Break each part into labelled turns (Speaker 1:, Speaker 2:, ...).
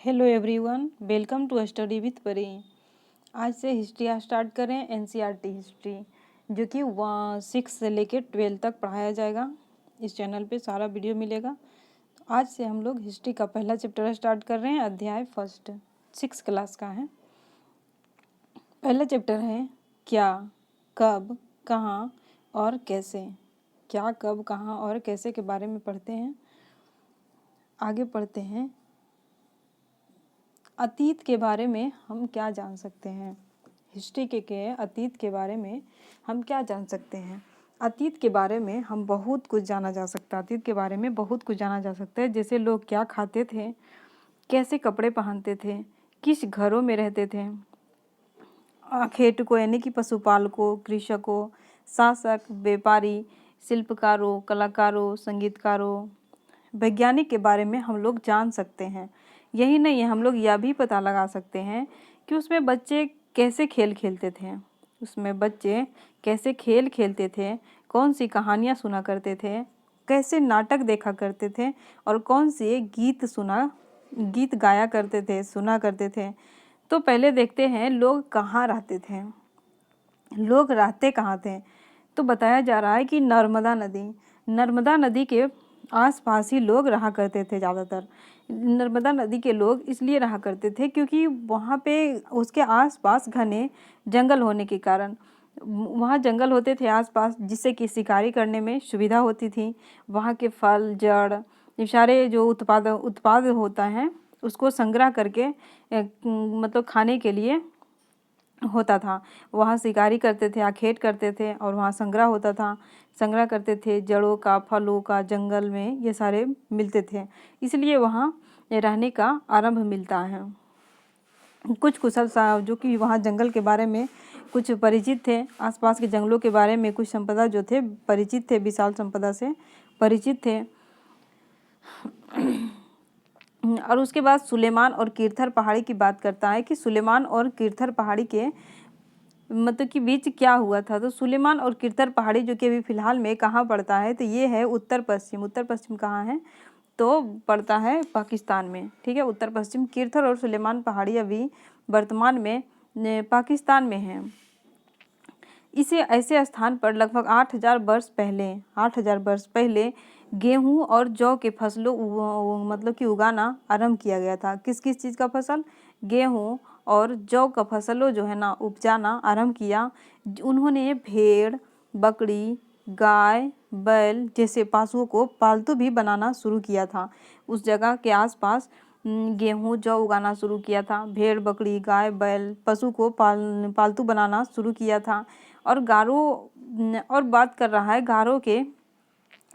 Speaker 1: Hello everyone, welcome to study with Pari. आज से history start करें। एनसीईआरटी हिस्ट्री जो कि 6 से लेकर 12 तक पढ़ाया जाएगा। इस चैनल पे सारा वीडियो मिलेगा। आज से हम लोग हिस्ट्री का पहला चैप्टर स्टार्ट कर रहे हैं। अध्याय फर्स्ट 6 क्लास का है। पहला चैप्टर है क्या, कब, कहाँ और कैसे। क्या, कब, कहाँ और कैसे के बारे में पढ़ते हैं। आगे पढ़ते हैं। अतीत के बारे में हम क्या जान सकते हैं। हिस्ट्री के अतीत के बारे में हम क्या जान सकते हैं। अतीत के बारे में हम बहुत कुछ जाना जा सकता है। अतीत के बारे में बहुत कुछ जाना जा सकता है, जैसे लोग क्या खाते थे, कैसे कपड़े पहनते थे, किस घरों में रहते थे, खेटको यानी कि पशुपालकों, कृषकों, शासक, व्यापारी, शिल्पकारों, कलाकारों, संगीतकारों, वैज्ञानिक के बारे में हम लोग जान सकते हैं। यही नहीं है, हम लोग यह भी पता लगा सकते हैं कि उसमें बच्चे कैसे खेल खेलते थे, उसमें बच्चे कैसे खेल खेलते थे, कौन सी कहानियाँ सुना करते थे, कैसे नाटक देखा करते थे और कौन से गीत गाया करते थे, सुना करते थे। तो पहले देखते हैं लोग कहाँ रहते थे, लोग रहते कहाँ थे। तो बताया जा रहा है कि नर्मदा नदी के आसपास ही लोग रहा करते थे। ज़्यादातर नर्मदा नदी के लोग इसलिए रहा करते थे क्योंकि वहाँ पे उसके आसपास घने जंगल होने के कारण, वहाँ जंगल होते थे आसपास, जिससे कि शिकारी करने में सुविधा होती थी। वहाँ के फल, जड़, ये सारे जो उत्पाद होता है उसको संग्रह करके मतलब खाने के लिए होता था। वहाँ शिकारी करते थे, आखेट करते थे और वहाँ संग्रह होता था, संग्रह करते थे। जड़ों का, फलों का, जंगल में ये सारे मिलते थे, इसलिए वहाँ रहने का आरंभ मिलता है। कुछ कुशल जो कि वहाँ जंगल के बारे में कुछ परिचित थे, आसपास के जंगलों के बारे में कुछ संपदा जो थे परिचित थे, विशाल संपदा से परिचित थे। और उसके बाद सुलेमान और कीर्थर पहाड़ी की बात करता है कि सुलेमान और कीर्थर पहाड़ी के मतलब कि बीच क्या हुआ था। तो सुलेमान और कीर्थर पहाड़ी जो कि अभी फ़िलहाल में कहाँ पड़ता है, तो ये है उत्तर पश्चिम। उत्तर पश्चिम कहाँ है, तो पड़ता है पाकिस्तान में। ठीक है, उत्तर पश्चिम कीर्थर और सुलेमान पहाड़ी अभी वर्तमान में पाकिस्तान में है। इसे ऐसे स्थान पर लगभग 8,000 वर्ष पहले गेहूं और जौ के फसलों मतलब कि उगाना आरंभ किया गया था। किस किस चीज़ का फसल, गेहूं और जौ का फसलों जो है ना उपजाना आरंभ किया। उन्होंने भेड़, बकरी, गाय, बैल जैसे पशुओं को पालतू भी बनाना शुरू किया था। उस जगह के आसपास गेहूं, जौ उगाना शुरू किया था। भेड़, बकरी, गाय, बैल पशु को पालतू बनाना शुरू किया था। और गारो और बात कर रहा है गारो के,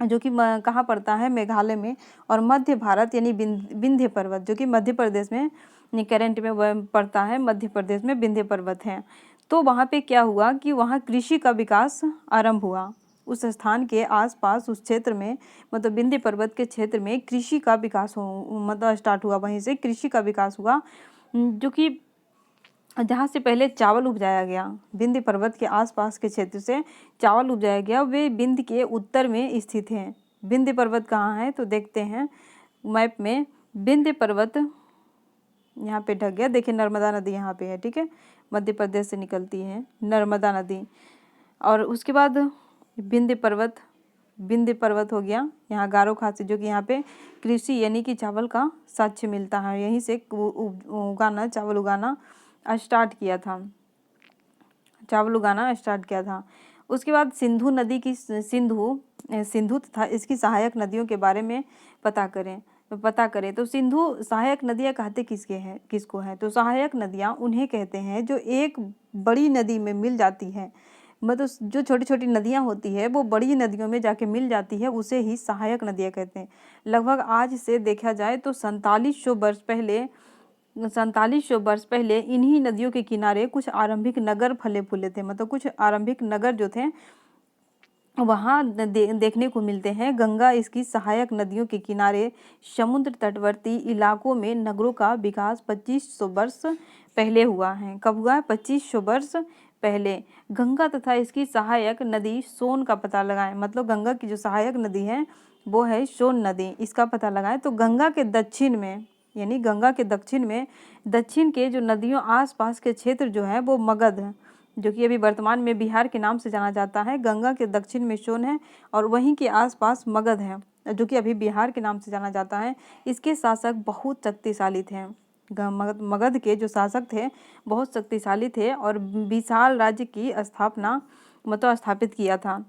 Speaker 1: जो कि कहाँ पड़ता है, मेघालय में और मध्य भारत यानी विंध्य पर्वत, जो कि मध्य प्रदेश में करंट में पड़ता है। मध्य प्रदेश में विंध्य पर्वत है। तो वहाँ पे क्या हुआ कि वहाँ कृषि का विकास आरंभ हुआ। उस स्थान के आसपास उस क्षेत्र में मतलब विंध्य पर्वत के क्षेत्र में कृषि का विकास मतलब स्टार्ट हुआ। वहीं से कृषि का विकास हुआ, जो कि जहाँ से पहले चावल उपजाया गया, विंध्य पर्वत के आसपास के क्षेत्र से चावल उपजाया गया, वे विंध्य के उत्तर में स्थित हैं। विंध्य पर्वत कहाँ है, तो देखते हैं मैप में। विंध्य पर्वत यहाँ पे ढक गया, देखिए नर्मदा नदी यहाँ पे है। ठीक है, मध्य प्रदेश से निकलती है नर्मदा नदी। और उसके बाद विंध्य पर्वत हो गया यहाँ गारो खासी, जो कि यहाँ पे कृषि यानी कि चावल का साक्ष्य मिलता है। यहीं से चावल उगाना स्टार्ट किया था। उसके बाद सिंधु नदी की सिंधु तथा इसकी सहायक नदियों के बारे में पता करें तो सिंधु सहायक नदियाँ कहते किसको है, तो सहायक नदियाँ उन्हें कहते हैं जो एक बड़ी नदी में मिल जाती है। मतलब जो छोटी छोटी नदियाँ होती है वो बड़ी नदियों में जाके मिल जाती है, उसे ही सहायक नदियाँ कहते हैं। लगभग आज से देखा जाए तो 4700 वर्ष पहले इन्हीं नदियों के किनारे कुछ आरंभिक नगर फले फूले थे। मतलब कुछ आरंभिक नगर जो थे वहाँ देखने को मिलते हैं। गंगा इसकी सहायक नदियों के किनारे समुद्र तटवर्ती इलाकों में नगरों का विकास 2500 वर्ष पहले हुआ है। कब हुआ है, 2500 वर्ष पहले। गंगा तथा इसकी सहायक नदी सोन का पता लगाएं। मतलब गंगा की जो सहायक नदी है वो है सोन नदी, इसका पता लगाएं। तो गंगा के दक्षिण में यानी गंगा के दक्षिण के जो नदियों आसपास के क्षेत्र जो है वो मगध है, जो कि अभी वर्तमान में बिहार के नाम से जाना जाता है। गंगा के दक्षिण में सोन है और वहीं के आसपास मगध है, जो कि अभी बिहार के नाम से जाना जाता है। इसके शासक बहुत शक्तिशाली थे। मगध के जो शासक थे बहुत शक्तिशाली थे और विशाल राज्य की स्थापना स्थापित किया था।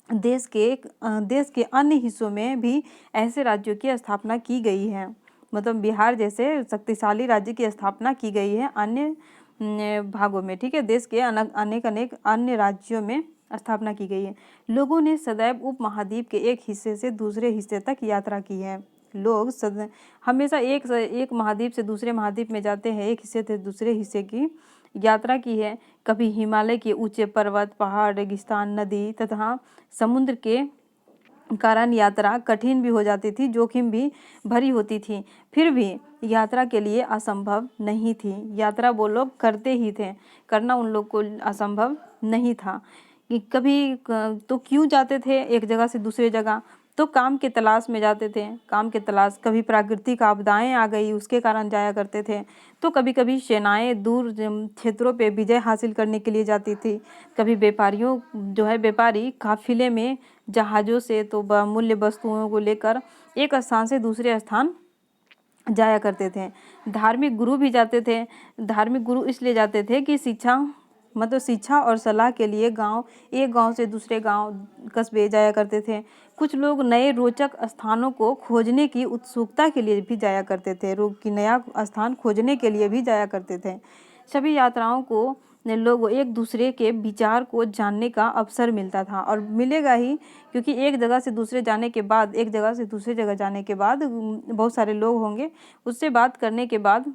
Speaker 1: देश के अन्य हिस्सों में भी ऐसे राज्यों की स्थापना की गई है, बिहार जैसे शक्तिशाली राज्य की स्थापना की गई है अन्य भागों में, ठीक है। देश के अनेक अन्य राज्यों में स्थापना की गई है। लोगों ने सदैव उपमहाद्वीप के एक हिस्से से दूसरे हिस्से तक यात्रा की है। लोग हमेशा एक महाद्वीप से दूसरे महाद्वीप में जाते हैं, एक हिस्से से दूसरे हिस्से की यात्रा की है। कभी हिमालय के ऊंचे पर्वत, पहाड़, रेगिस्तान, नदी तथा समुद्र के कारण यात्रा कठिन भी हो जाती थी, जोखिम भी भरी होती थी, फिर भी यात्रा के लिए असंभव नहीं थी। यात्रा वो लोग करते ही थे, करना उन लोग को असंभव नहीं था। कि कभी तो क्यों जाते थे एक जगह से दूसरे जगह, तो काम के तलाश में जाते थे। काम के तलाश, कभी प्राकृतिक आपदाएं आ गई उसके कारण जाया करते थे। तो कभी कभी सेनाएं दूर क्षेत्रों पे विजय हासिल करने के लिए जाती थी। कभी व्यापारी काफिले में जहाज़ों से तो बहुमूल्य वस्तुओं को लेकर एक स्थान से दूसरे स्थान जाया करते थे। धार्मिक गुरु भी जाते थे। धार्मिक गुरु इसलिए जाते थे कि शिक्षा और सलाह के लिए एक गांव से दूसरे गांव, कस्बे जाया करते थे। कुछ लोग नए रोचक स्थानों को खोजने की उत्सुकता के लिए भी जाया करते थे, नया स्थान खोजने के लिए भी जाया करते थे। सभी यात्राओं को लोग एक दूसरे के विचार को जानने का अवसर मिलता था, और मिलेगा ही, क्योंकि एक जगह से दूसरे जाने के बाद बहुत सारे लोग होंगे, उससे बात करने के बाद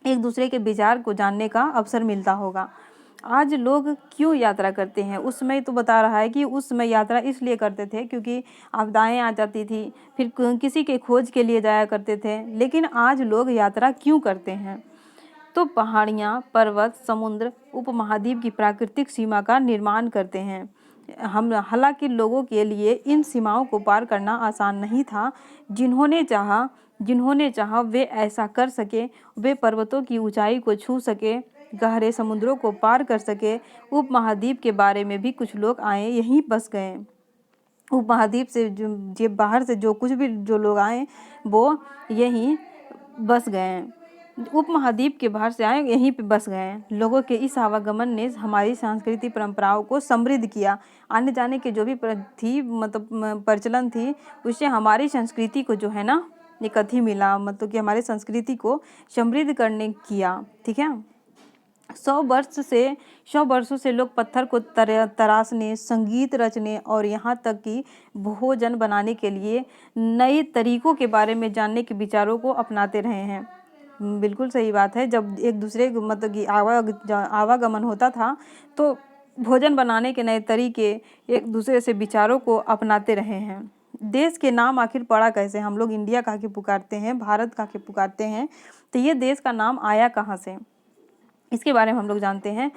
Speaker 1: एक दूसरे के विचार को जानने का अवसर मिलता होगा। आज लोग क्यों यात्रा करते हैं? उस समय तो बता रहा है कि उस समय यात्रा इसलिए करते थे क्योंकि आपदाएं आ जाती थी, फिर किसी के खोज के लिए जाया करते थे। लेकिन आज लोग यात्रा क्यों करते हैं? तो पहाड़ियाँ, पर्वत, समुद्र उपमहाद्वीप की प्राकृतिक सीमा का निर्माण करते हैं। हालांकि लोगों के लिए इन सीमाओं को पार करना आसान नहीं था। जिन्होंने चाहा वे ऐसा कर सके। वे पर्वतों की ऊंचाई को छू सके, गहरे समुद्रों को पार कर सके। उपमहाद्वीप के बारे में भी कुछ लोग आए, यहीं बस गए। उपमहाद्वीप से जो बाहर से जो लोग आए वो यहीं बस गए। उपमहाद्वीप के बाहर से आए, यहीं पे बस गए। लोगों के इस आवागमन ने हमारी सांस्कृतिक परंपराओं को समृद्ध किया। आने जाने के जो भी प्रचलन थी, उससे हमारी संस्कृति को जो है ना एक अथी मिला, कि हमारी संस्कृति को समृद्ध करने किया, ठीक है। 100 वर्षों से लोग पत्थर को तराशने, संगीत रचने और यहाँ तक कि भोजन बनाने के लिए नए तरीकों के बारे में जानने के विचारों को अपनाते रहे हैं। बिल्कुल सही बात है। जब एक दूसरे कि आवागमन होता था तो भोजन बनाने के नए तरीके, एक दूसरे से विचारों को अपनाते रहे हैं। देश के नाम आखिर पड़ा कैसे? हम लोग इंडिया कह के पुकारते हैं, भारत कह के पुकारते हैं, तो ये देश का नाम आया कहाँ से, इसके बारे में हम लोग जानते हैं।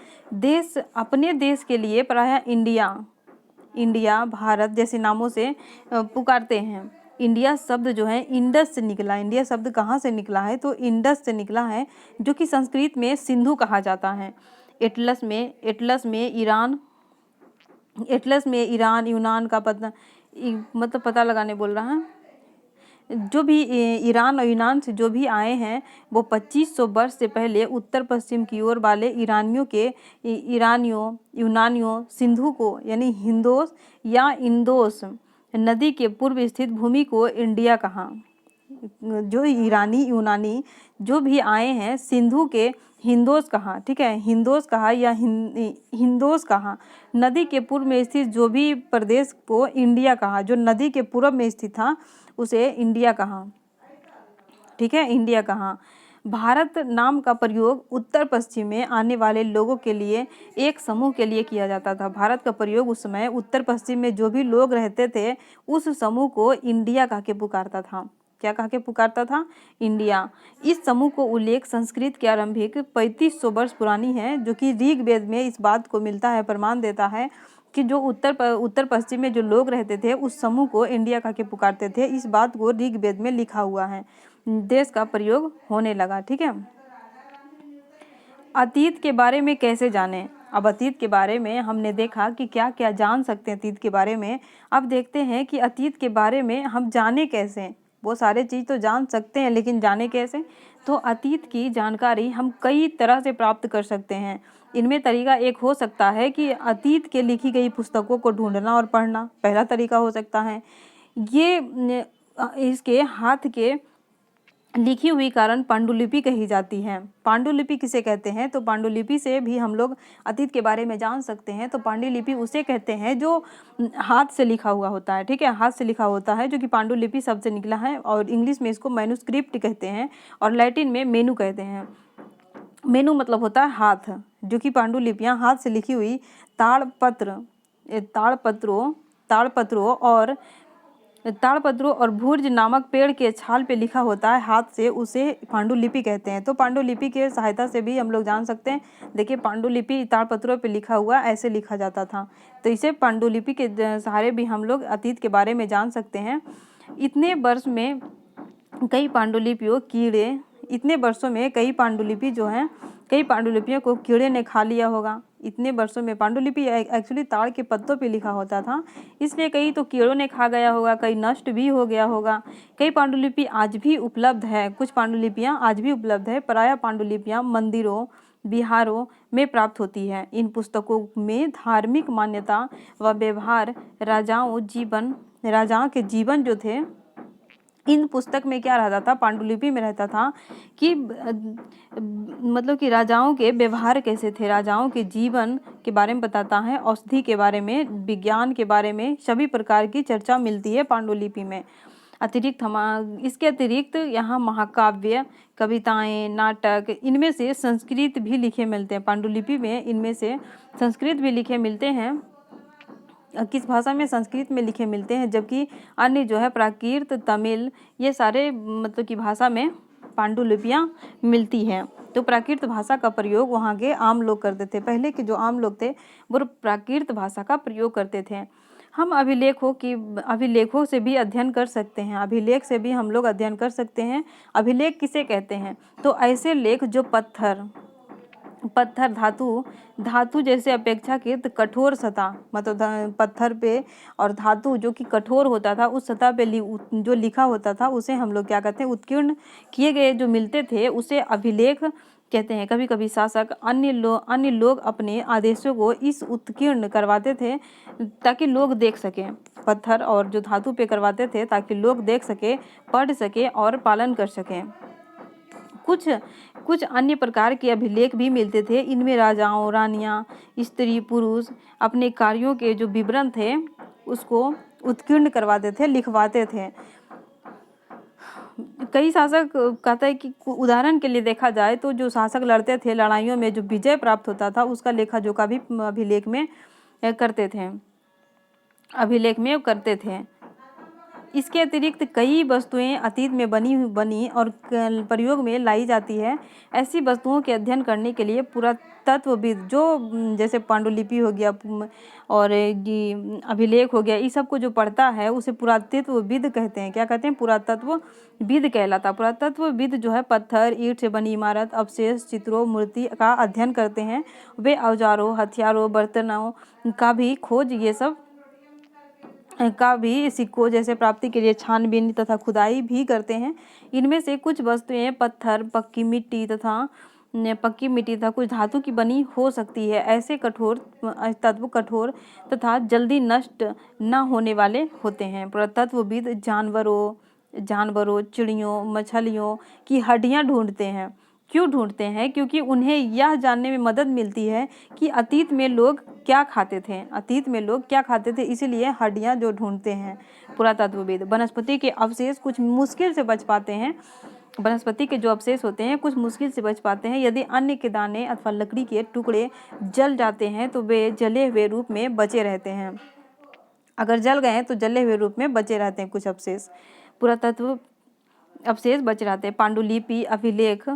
Speaker 1: अपने देश के लिए प्रायः इंडिया, भारत जैसे नामों से पुकारते हैं। इंडिया शब्द जो है इंडस से निकला। इंडिया शब्द कहाँ से निकला है? तो इंडस से निकला है, जो कि संस्कृत में सिंधु कहा जाता है। एटलस में ईरान, यूनान का पता लगाने बोल रहा है। जो भी ईरान और यूनान से जो भी आए हैं, वो 2500 वर्ष से पहले उत्तर पश्चिम की ओर वाले यूनानियों सिंधु को, यानी हिंदोस या इंदोस नदी के पूर्व स्थित भूमि को इंडिया कहा। जो यूनानी जो भी आए हैं, सिंधु के हिंदोस कहा, ठीक है, हिंदोस कहा या हिंदोस कहा। नदी के पूर्व में स्थित जो भी प्रदेश को इंडिया कहा। जो नदी के पूर्व में स्थित था उसे इंडिया कहा, ठीक है, इंडिया कहा। भारत नाम का प्रयोग उत्तर पश्चिम में आने वाले लोगों के लिए एक समूह के लिए किया जाता था। भारत का प्रयोग उस समय उत्तर पश्चिम में जो भी लोग रहते थे उस समूह को इंडिया कह के पुकारता था। क्या कह के पुकारता था? इंडिया। इस समूह को उल्लेख संस्कृत के आरंभिक 3500 वर्ष पुरानी है, जो कि ऋग्वेद में इस बात को मिलता है, प्रमाण देता है कि जो उत्तर पश्चिम में जो लोग रहते थे उस समूह को इंडिया कह के पुकारते थे। इस बात को ऋग्वेद में लिखा हुआ है। देश का प्रयोग होने लगा। ठीक है। अतीत के बारे में कैसे जानें। अब अतीत के बारे में हमने देखा कि क्या क्या जान सकते हैं अतीत के बारे में। अब देखते हैं कि अतीत के बारे में हम जाने कैसे। वो सारे चीज़ तो जान सकते हैं लेकिन जाने कैसे। तो अतीत की जानकारी हम कई तरह से प्राप्त कर सकते हैं। इनमें तरीका एक हो सकता है कि अतीत के लिखी गई पुस्तकों को ढूंढना और पढ़ना, पहला तरीका हो सकता है। इसके हाथ के लिखी हुई कारण पांडुलिपि कही जाती है। पांडुलिपि किसे कहते हैं, तो पांडुलिपि से भी हम लोग अतीत के बारे में जान सकते हैं। तो पांडुलिपि उसे कहते हैं जो हाथ से लिखा हुआ होता है। ठीक है, हाथ से लिखा होता है, जो कि पांडुलिपि शब्द से निकला है। और इंग्लिश में इसको मैन्युस्क्रिप्ट कहते हैं और लैटिन में मेनू कहते हैं। मेनू मतलब होता है हाथ, जो कि पांडुलिपियाँ हाथ से लिखी हुई ताड़पत्रों और भूर्ज नामक पेड़ के छाल पे लिखा होता है हाथ से, उसे पांडुलिपि कहते हैं। तो पांडुलिपि के सहायता से भी हम लोग जान सकते हैं। देखिए, पांडुलिपि ताड़पत्रों पे लिखा हुआ ऐसे लिखा जाता था, तो इसे पांडुलिपि के सहारे भी हम लोग अतीत के बारे में जान सकते हैं। इतने वर्षों में कई पांडुलिपियों को कीड़े ने खा लिया होगा। इतने वर्षों में पांडुलिपि एक्चुअली ताड़ के पत्तों पे लिखा होता था, इसलिए कई तो कीड़ों ने खा गया होगा, कई नष्ट भी हो गया होगा। कई पांडुलिपि आज भी उपलब्ध है, कुछ पांडुलिपियाँ आज भी उपलब्ध है। प्रायः पांडुलिपियाँ मंदिरों, विहारों में प्राप्त होती है। इन पुस्तकों में धार्मिक मान्यता व व्यवहार, राजाओं के जीवन जो थे, इन पुस्तक में क्या रहता था, पांडुलिपि में रहता था कि मतलब कि राजाओं के व्यवहार कैसे थे, राजाओं के जीवन के बारे में बताता है, औषधि के बारे में, विज्ञान के बारे में, सभी प्रकार की चर्चा मिलती है पांडुलिपि में। इसके अतिरिक्त यहाँ महाकाव्य, कविताएं, नाटक, इनमें से संस्कृत भी लिखे मिलते हैं। पांडुलिपि में इनमें से संस्कृत भी लिखे मिलते हैं। किस भाषा में, संस्कृत में लिखे मिलते हैं, जबकि अन्य जो है प्राकृत, तमिल, ये सारे मतलब की भाषा में पांडुलिपियाँ मिलती हैं। तो प्राकृत भाषा का प्रयोग वहाँ के आम लोग करते थे। पहले के जो आम लोग थे वो प्राकृत भाषा का प्रयोग करते थे। हम अभिलेखों से भी अध्ययन कर सकते हैं। अभिलेख से भी हम लोग अध्ययन कर सकते हैं। अभिलेख किसे कहते हैं, तो ऐसे लेख जो पत्थर, धातु जैसे अपेक्षाकृत कठोर सतह, मतलब पत्थर पे और धातु जो कि कठोर होता था, उस सतह पे जो लिखा होता था उसे हम लोग क्या कहते हैं, उत्कीर्ण किए गए जो मिलते थे उसे अभिलेख कहते हैं। कभी कभी शासक अन्य लोग अपने आदेशों को इस उत्कीर्ण करवाते थे ताकि लोग देख सकें। पत्थर और जो धातु पे करवाते थे ताकि लोग देख सके, पढ़ सके और पालन कर सकें। कुछ अन्य प्रकार के अभिलेख भी मिलते थे। इनमें राजाओं, रानियां, स्त्री, पुरुष अपने कार्यों के जो विवरण थे उसको उत्कीर्ण करवाते थे, लिखवाते थे। कई शासक कहता है कि उदाहरण के लिए देखा जाए तो जो शासक लड़ते थे, लड़ाइयों में जो विजय प्राप्त होता था उसका लेखा जोखा भी अभिलेख में करते थे। इसके अतिरिक्त कई वस्तुएं अतीत में बनी और प्रयोग में लाई जाती है। ऐसी वस्तुओं के अध्ययन करने के लिए पुरातत्वविद, जो जैसे पांडुलिपि हो गया और अभिलेख हो गया, इस सब को जो पढ़ता है उसे पुरातत्वविद कहते हैं। क्या कहते हैं, पुरातत्वविद कहलाता। पुरातत्वविद जो है पत्थर, ईंट से बनी इमारत, अवशेष, चित्रों, मूर्ति का अध्ययन करते हैं। वे औजारों, हथियारों, बर्तनों का भी खोज, ये सब का भी सिक्कों जैसे प्राप्ति के लिए छानबीन तथा खुदाई भी करते हैं। इनमें से कुछ वस्तुएं पत्थर, पक्की मिट्टी तथा कुछ धातु की बनी हो सकती है। ऐसे कठोर तथा जल्दी नष्ट न होने वाले होते हैं। पुरातत्वविद जानवरों, चिड़ियों, मछलियों की हड्डियां ढूंढते हैं। क्यों ढूंढते हैं, क्योंकि उन्हें यह जानने में मदद मिलती है कि अतीत में लोग क्या खाते थे, इसीलिए हड्डियां जो ढूंढते हैं पुरातत्वविद। वनस्पति के अवशेष कुछ मुश्किल से बच पाते हैं। वनस्पति के जो अवशेष होते हैं कुछ मुश्किल से बच पाते हैं। यदि अन्य के दाने अथवा लकड़ी के टुकड़े जल जाते हैं तो वे जले हुए रूप में बचे रहते हैं। अगर जल गए तो जले हुए रूप में बचे रहते हैं, कुछ अवशेष, पुरातत्व अवशेष बच रहते हैं। पांडुलिपि, अभिलेख,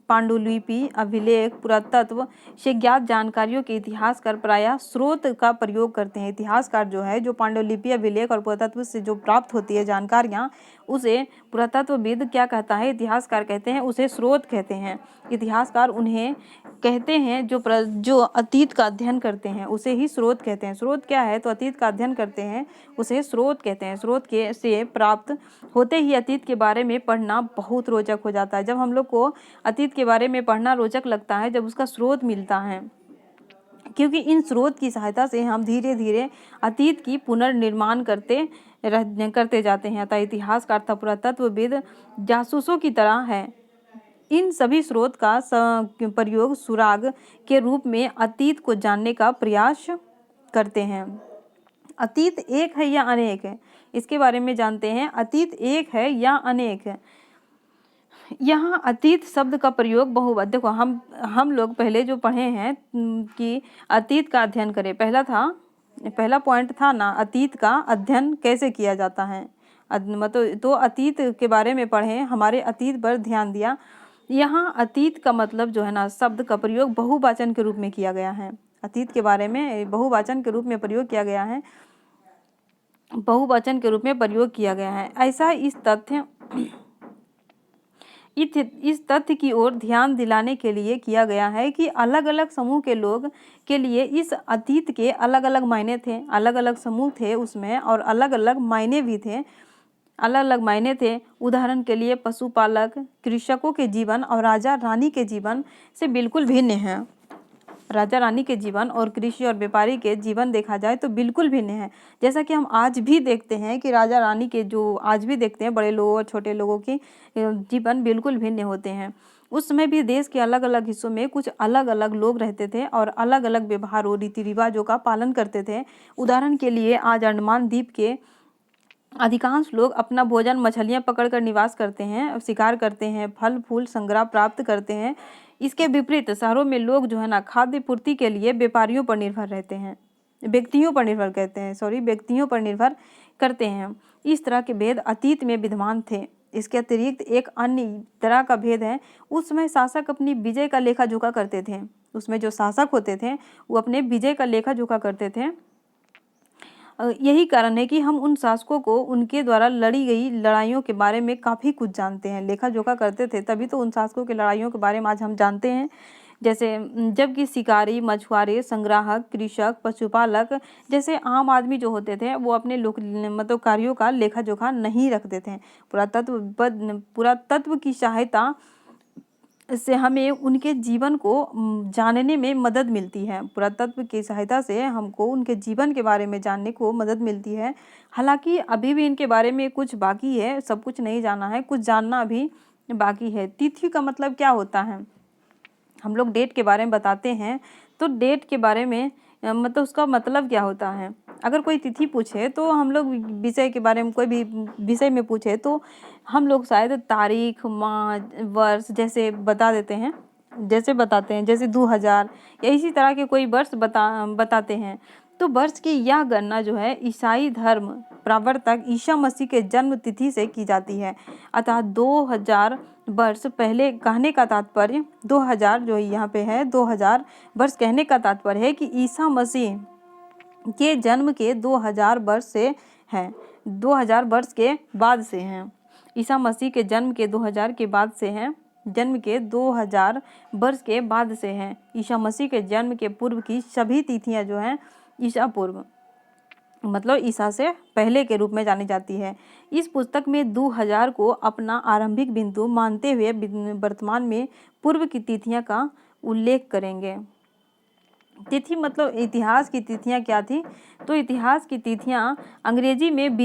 Speaker 1: पांडुलिपि, अभिलेख, पुरातत्व से ज्ञात जानकारियों के इतिहासकार प्रायः स्रोत का प्रयोग करते हैं। इतिहासकार जो है, जो पांडुलिपि, अभिलेख और पुरातत्व से जो प्राप्त होती है जानकारियाँ, उसे पुरातत्वविद क्या कहता है, इतिहासकार कहते हैं, उसे स्रोत कहते हैं। इतिहासकार उन्हें कहते हैं जो अतीत का अध्ययन करते हैं उसे ही स्रोत कहते हैं। स्रोत क्या है, तो अतीत का अध्ययन करते हैं उसे स्रोत कहते हैं। स्रोत के से प्राप्त होते ही अतीत के बारे में पढ़ना बहुत रोचक हो जाता है। जब हम लोग को अतीत के बारे में पढ़ना रोचक लगता है जब उसका स्रोत मिलता है, क्योंकि इन स्रोत की सहायता से हम धीरे धीरे अतीत की पुनर्निर्माण करते जाते हैं। अतः इतिहासकार तथा पुरातत्वविद जासूसों की तरह है। इन सभी स्रोत का प्रयोग सुराग के रूप में अतीत को जानने का प्रयास करते हैं। अतीत एक है या अनेक है, इसके बारे में जानते हैं। अतीत एक है या अनेक है। यहाँ अतीत शब्द का प्रयोग बहुवचन, देखो हम लोग पहले जो पढ़े हैं कि अतीत का अध्ययन करें, पहला पॉइंट था ना, अतीत का अध्ययन कैसे किया जाता है, मतलब तो अतीत के बारे में पढ़े, हमारे अतीत पर ध्यान दिया। यहाँ अतीत का मतलब जो है ना, शब्द का प्रयोग बहुवचन के रूप में किया गया है। अतीत के बारे में बहुवचन के रूप में प्रयोग किया गया है, बहुवचन के रूप में प्रयोग किया गया है। ऐसा इस तथ्य की ओर ध्यान दिलाने के लिए किया गया है कि अलग अलग समूह के लोग के लिए इस अतीत के अलग अलग मायने थे, अलग अलग समूह थे उसमें, और अलग अलग मायने भी थे, अलग अलग मायने थे। उदाहरण के लिए पशुपालक, कृषकों के जीवन और राजा रानी के जीवन से बिल्कुल भिन्न है। राजा रानी के जीवन और कृषि और व्यापारी के जीवन देखा जाए तो बिल्कुल भिन्न है। जैसा कि हम आज भी देखते हैं कि राजा रानी के जो आज भी देखते हैं, बड़े लोगों और छोटे लोगों के जीवन बिल्कुल भिन्न होते हैं। उस समय भी देश के अलग अलग हिस्सों में कुछ अलग अलग लोग रहते थे और अलग अलग व्यवहार और रीति रिवाजों का पालन करते थे। उदाहरण के लिए आज अंडमान द्वीप के अधिकांश लोग अपना भोजन मछलियां पकड़कर निवास करते हैं, शिकार करते हैं, फल फूल संग्रह प्राप्त करते हैं। इसके विपरीत शहरों में लोग जो है ना, खाद्य पूर्ति के लिए व्यापारियों पर निर्भर रहते हैं, व्यक्तियों पर निर्भर करते हैं। इस तरह के भेद अतीत में विद्यमान थे। इसके अतिरिक्त एक अन्य तरह का भेद है, उस समय शासक अपनी विजय का लेखा जोखा करते थे। उसमें जो शासक होते थे वो अपने विजय का लेखा जोखा करते थे। यही कारण है कि हम उन शासकों को उनके द्वारा लड़ी गई लड़ाइयों के बारे में काफ़ी कुछ जानते हैं। लेखा जोखा करते थे तभी तो उन शासकों की लड़ाइयों के बारे में आज हम जानते हैं। जैसे जबकि शिकारी, मछुआरे, संग्राहक, कृषक, पशुपालक जैसे आम आदमी जो होते थे वो अपने मतलब कार्यों का लेखा जोखा नहीं रखते थे। पुरातत्व की सहायता से हमें उनके जीवन को जानने में मदद मिलती है। पुरातत्व की सहायता से हमको उनके जीवन के बारे में जानने को मदद मिलती है। हालांकि अभी भी इनके बारे में कुछ बाकी है, सब कुछ नहीं जाना है, कुछ जानना अभी बाकी है। तिथि का मतलब क्या होता है, हम लोग डेट के बारे में बताते हैं तो डेट के बारे में मतलब उसका मतलब क्या होता है। अगर कोई तिथि पूछे तो हम लोग विषय के बारे में, कोई भी विषय में पूछे तो हम लोग शायद तारीख, माह, वर्ष जैसे बताते हैं, जैसे 2000 या इसी तरह के कोई वर्ष बताते हैं। तो वर्ष की यह गणना जो है ईसाई धर्म प्रवर्तक ईसा मसीह के जन्म तिथि से की जाती है। अतः 2000 वर्ष पहले कहने का तात्पर्य 2000 जो यहाँ पे है 2000 वर्ष कहने का तात्पर्य है कि ईसा मसीह के जन्म के 2000 वर्ष से हैं, 2000 वर्ष के बाद से हैं। ईसा मसीह के जन्म के 2000 के बाद से हैं, जन्म के 2000 वर्ष के बाद से हैं। ईसा मसीह के जन्म के पूर्व की सभी तिथियां जो हैं ईसा पूर्व मतलब ईसा से पहले के रूप में जानी जाती है। इस पुस्तक में 2000 को अपना आरंभिक बिंदु मानते हुए वर्तमान में पूर्व की तिथियां का उल्लेख करेंगे। तिथि मतलब इतिहास की तिथियां क्या थी, तो इतिहास की तिथियां अंग्रेजी में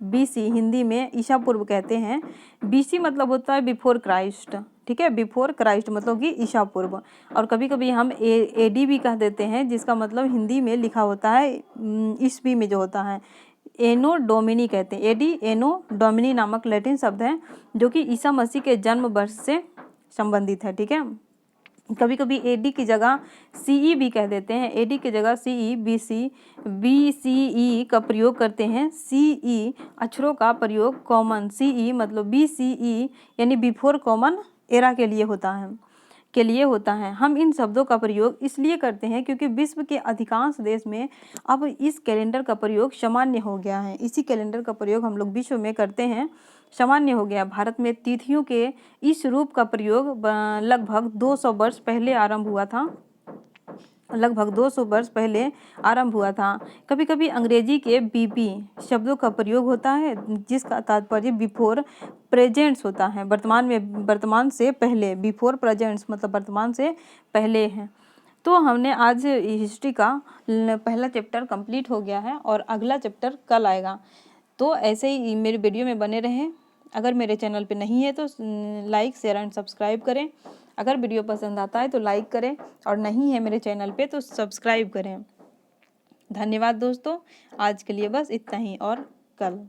Speaker 1: बीसी, हिंदी में ईसा पूर्व कहते हैं। बीसी मतलब होता है बिफोर क्राइस्ट, ठीक है, बिफोर क्राइस्ट मतलब कि ईसा पूर्व। और कभी कभी हम एडी भी कह देते हैं, जिसका मतलब हिंदी में लिखा होता है ईस्वी में जो होता है एनो डोमिनी कहते हैं। एडी एनो डोमिनी नामक लैटिन शब्द है जो कि ईसा मसीह के जन्म वर्ष से संबंधित है, ठीक है। कभी कभी एडी की जगह सीई भी कह देते हैं, एडी की जगह सीई, बीसीई का प्रयोग करते हैं। सीई अक्षरों का प्रयोग कॉमन, सीई मतलब बीसीई यानी बिफोर कॉमन एरा के लिए होता है। हम इन शब्दों का प्रयोग इसलिए करते हैं क्योंकि विश्व के अधिकांश देश में अब इस कैलेंडर का प्रयोग सामान्य हो गया है। इसी कैलेंडर का प्रयोग हम लोग विश्व में करते हैं, सामान्य हो गया। भारत में तिथियों के इस रूप का प्रयोग लगभग 200 वर्ष पहले आरंभ हुआ था। कभी कभी अंग्रेजी के बीपी शब्दों का प्रयोग होता है जिसका तात्पर्य बिफोर प्रेजेंट्स होता है, वर्तमान से पहले। बिफोर प्रेजेंट्स मतलब वर्तमान से पहले है। तो हमने आज हिस्ट्री का पहला चैप्टर कंप्लीट हो गया है और अगला चैप्टर कल आएगा। तो ऐसे ही मेरे वीडियो में बने रहें। अगर मेरे चैनल पे नहीं है तो लाइक शेयर एंड सब्सक्राइब करें। अगर वीडियो पसंद आता है तो लाइक करें और नहीं है मेरे चैनल पे तो सब्सक्राइब करें। धन्यवाद दोस्तों, आज के लिए बस इतना ही और कल।